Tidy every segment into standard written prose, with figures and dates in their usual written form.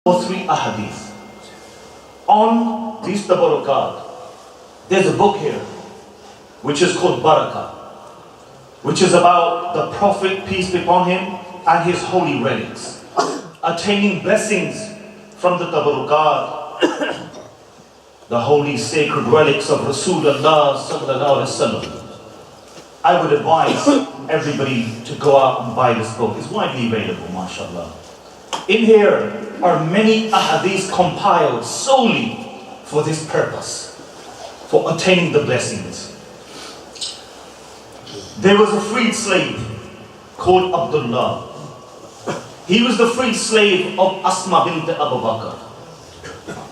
or three ahadith on these tabarukat. There's a book here which is called Barakah, which is about the Prophet, peace be upon him, and his holy relics, attaining blessings from the tabarukat, the holy sacred relics of Rasulullah sallallahu alaihi wasallam. I would advise everybody to go out and buy this book. It's widely available, mashallah. In here are many ahadith compiled solely for this purpose, for attaining the blessings. There was a freed slave called Abdullah. He was the freed slave of Asma bint Abu Bakr,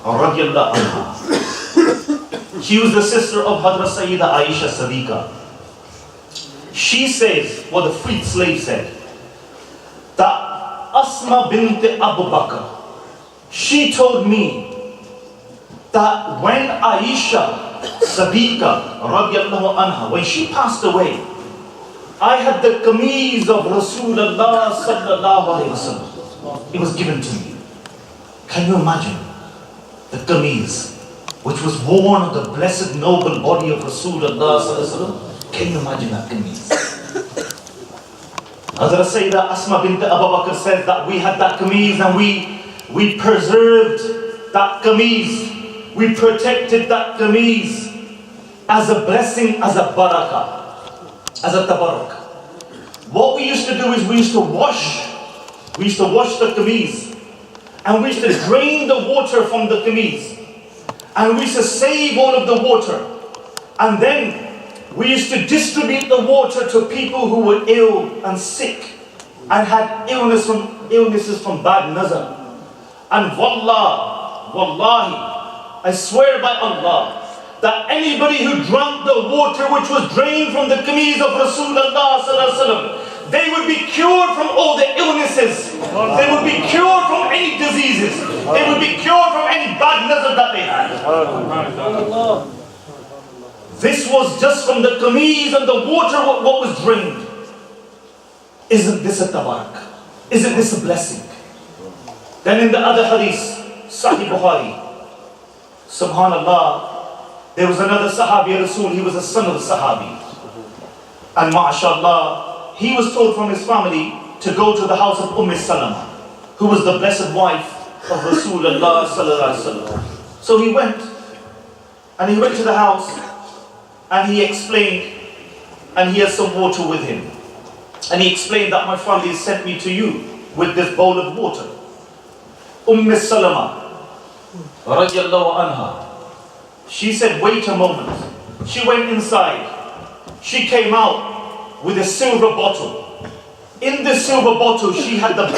radiyallahu anha. She was the sister of Hadrat Sayyida Aisha Sadiqa. She says, what the freed slave said, that Asma bint Abu Bakr, she told me that when Aisha Sadiqa radiyallahu anha, when she passed away, I had the qameez of Rasulullah sallallahu alayhi wasallam. It was given to me. Can you imagine the qameez which was worn on the blessed noble body of Rasulullah sallallahu alayhi wasallam? Can you imagine that qameez? Hazrat Sayyida Asma bint Abu Bakr says that we had that qameez and we preserved that qameez. We protected that qameez as a blessing, as a barakah, as a tabarak. What we used to do is we used to wash the qameez, and we used to drain the water from the qameez, and we used to save all of the water, and then we used to distribute the water to people who were ill and sick and had illnesses from bad nazar. And wallahi, I swear by Allah, that anybody who drank the water which was drained from the qameez of Rasulullah sallallahu alaihi wasallam, they would be cured from all the illnesses. They would be cured from any diseases. They would be cured from any bad nazar that they had. This was just from the qameez and the water what was drained. Isn't this a tabarak? Isn't this a blessing? Then in the other hadith, Sahih Bukhari, subhanallah, there was another Sahabi Rasul. He was a son of a Sahabi, and mashallah, he was told from his family to go to the house of Salama, who was the blessed wife of Rasulullah sallallahu alaihi wasallam. So he went, and he went to the house, and he explained, and he had some water with him, and he explained that my family has sent me to you with this bowl of water. Salama radiyallahu anha, she said, wait a moment. She went inside. She came out with a silver bottle. In the silver bottle, she had the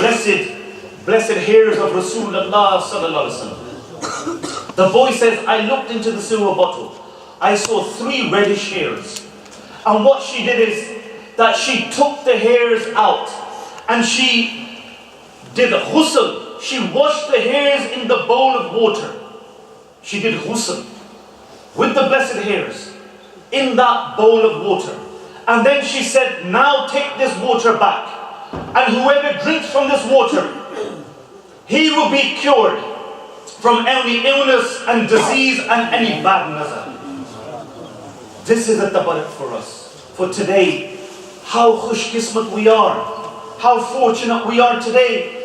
blessed hairs of Rasulullah sallallahu alaihi wasallam. The boy says, I looked into the silver bottle. I saw 3 reddish hairs. And what she did is that she took the hairs out and she did ghusl. She washed the hairs in the bowl of water. She did ghusl with the blessed hairs in that bowl of water. And then she said, now take this water back, and whoever drinks from this water, he will be cured from any illness and disease and any bad nazar. This is a tabarak for us. For today, how khush qismat we are, how fortunate we are today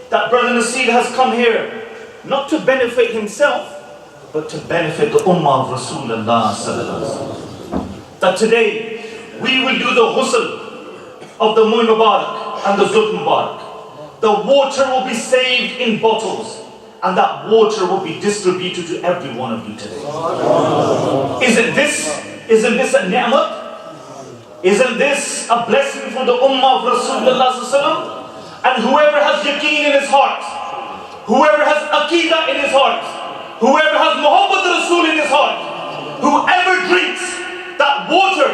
that Brother Naveed has come here, not to benefit himself, but to benefit the ummah of Rasulullah sallallahu alaihi wasallam. That today we will do the ghusl of the Mu'in Mubarak and the Zul Mubarak. The water will be saved in bottles, and that water will be distributed to every one of you today. Isn't this a ni'mat? Isn't this a blessing for the ummah of Rasulullah sallallahu alaihi wasallam? And whoever has yaqeen in his heart, whoever has aqidah in his heart, whoever has Muhammad Rasul in his heart, whoever drinks that water,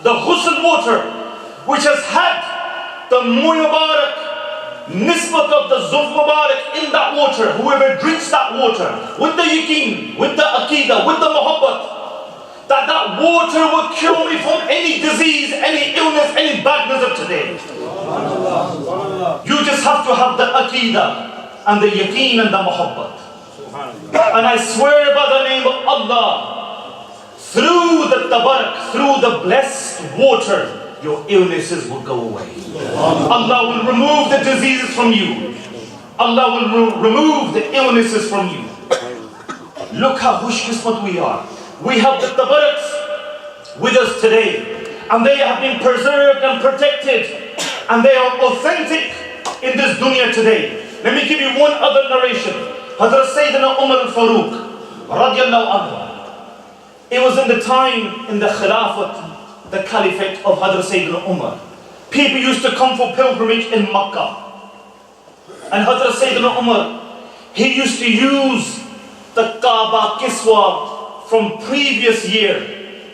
the ghusl water, which has had the Mubarak, nisbat of the Zuf Mubarak in that water, whoever drinks that water with the yaqeen, with the aqidah, with the Muhammad, that water will cure me from any disease, any illness, any badness of today. You just have to have the aqidah. and the yaqeen and the muhabbat. And I swear by the name of Allah, through the tabarak, through the blessed water, your illnesses will go away. Allah will remove the diseases from you. Allah will remove the illnesses from you. Look how khushqismat we are. We have the tabaraks with us today, and they have been preserved and protected, and they are authentic in this dunya today. Let me give you one other narration. Hazrat Sayyidina Umar al-Faruq radiallahu anhu. It was in the time in the Khilafat, the Caliphate of Hazrat Sayyidina Umar. People used to come for pilgrimage in Makkah. And Hazrat Sayyidina Umar, he used to use the Kaaba Kiswa from previous year.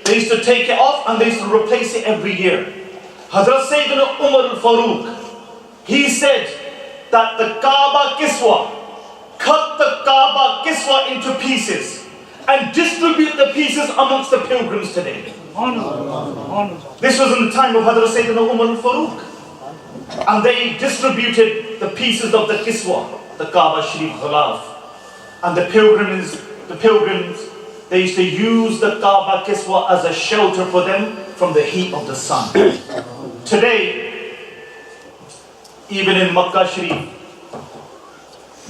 They used to take it off and they used to replace it every year. Hazrat Sayyidina Umar al-Faruq, he said that the Kaaba Kiswa, cut the Kaaba Kiswa into pieces and distribute the pieces amongst the pilgrims today. This was in the time of Hazrat Sayyidina Umar al-Faruq. And they distributed the pieces of the Kiswa, the Kaaba Sharif Ghalaf. And the pilgrims, they used to use the Kaaba Kiswa as a shelter for them from the heat of the sun. Today, even in Makkah Sharif,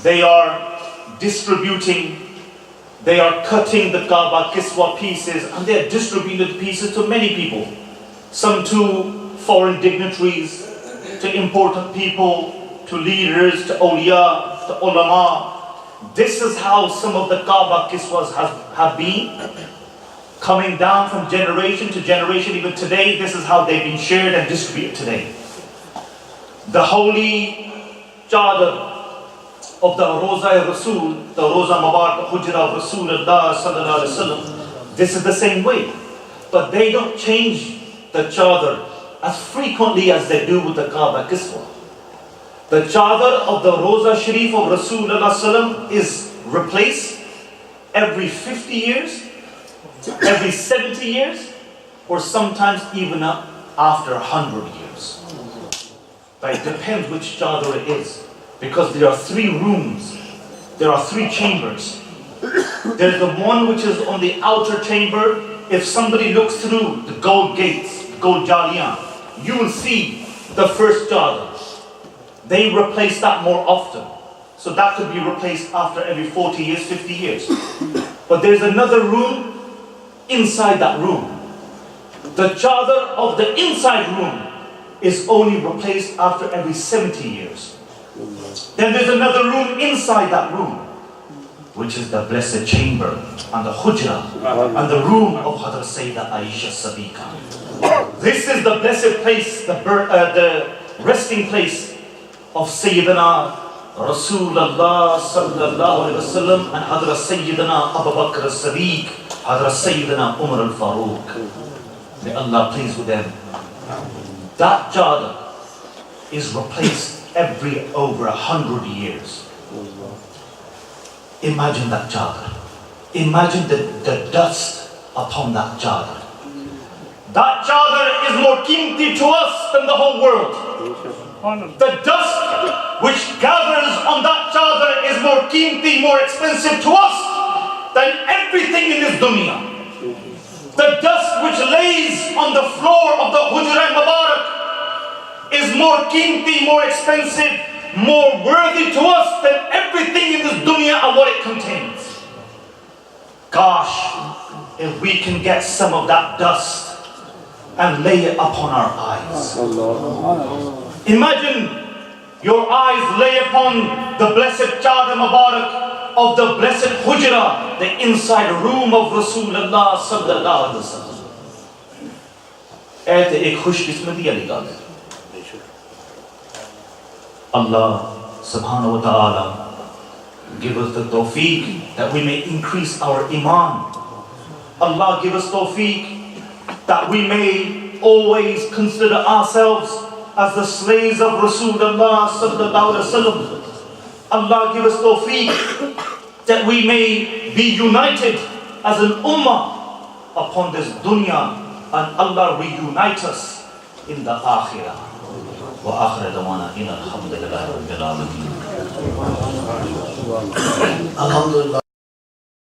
they are distributing, they are cutting the Kaaba Kiswa pieces, and they are distributing the pieces to many people. Some to foreign dignitaries, to important people, to leaders, to awliya, to ulama. This is how some of the Kaaba Kiswas have been coming down from generation to generation. Even today, this is how they've been shared and distributed today. The holy chadar of the Roza Rasul, the Roza Mubarak Hujra of Rasulullah sallallahu alaihi wasallam, this is the same way. But they don't change the chadar as frequently as they do with the Kaaba Kiswa. The chadar of the Roza Sharif of Rasulullah sallam is replaced every 50 years, every 70 years, or sometimes even after 100 years. But it depends which chadar it is, because there are 3 rooms, there are 3 chambers. There's the one which is on the outer chamber. If somebody looks through the gold gates, gold jaliyan, you will see the first chadar. They replace that more often. So that could be replaced after every 40 years, 50 years. But there's another room inside that room. The chadar of the inside room is only replaced after every 70 years. Then there's another room inside that room, which is the blessed chamber and the hujra and the room of Hazrat Sayyidah Aisha Sadiqa. This is the blessed place, the resting place of Sayyidina Rasulullah sallallahu alaihi wasallam and Hazrat Sayyidina Abu Bakr as-Siddiq, Hazrat Sayyidina Umar al-Faruq. May Allah please with them. That chadar is replaced every over 100 years. Imagine that chadar. Imagine the dust upon that chadar. That chadar is more qimti to us than the whole world. The dust which gathers on that chadar is more qimti, more expensive to us than everything in this dunya. The dust which lays on the floor of the Hujra Mubarak is more qimti, more expensive, more worthy to us than everything in this dunya and what it contains. Gosh, if we can get some of that dust and lay it upon our eyes. Imagine your eyes lay upon the blessed chadar Mubarak of the blessed Hujra, the inside room of Rasulullah sallallahu alaihi wasallam. ऐसे एक खुशकिस्मती वाली बात है. Allah subhanahu wa ta'ala give us the tawfiq that we may increase our iman. Allah give us tawfiq that we may always consider ourselves as the slaves of Rasulullah sallallahu alaihi wasallam. Allah give us tawfiq that we may be united as an ummah upon this dunya, and Allah reunite us in the akhirah. Wa akhir dawana inna alhamdulillahi rabbil alamin. Alhamdulillah.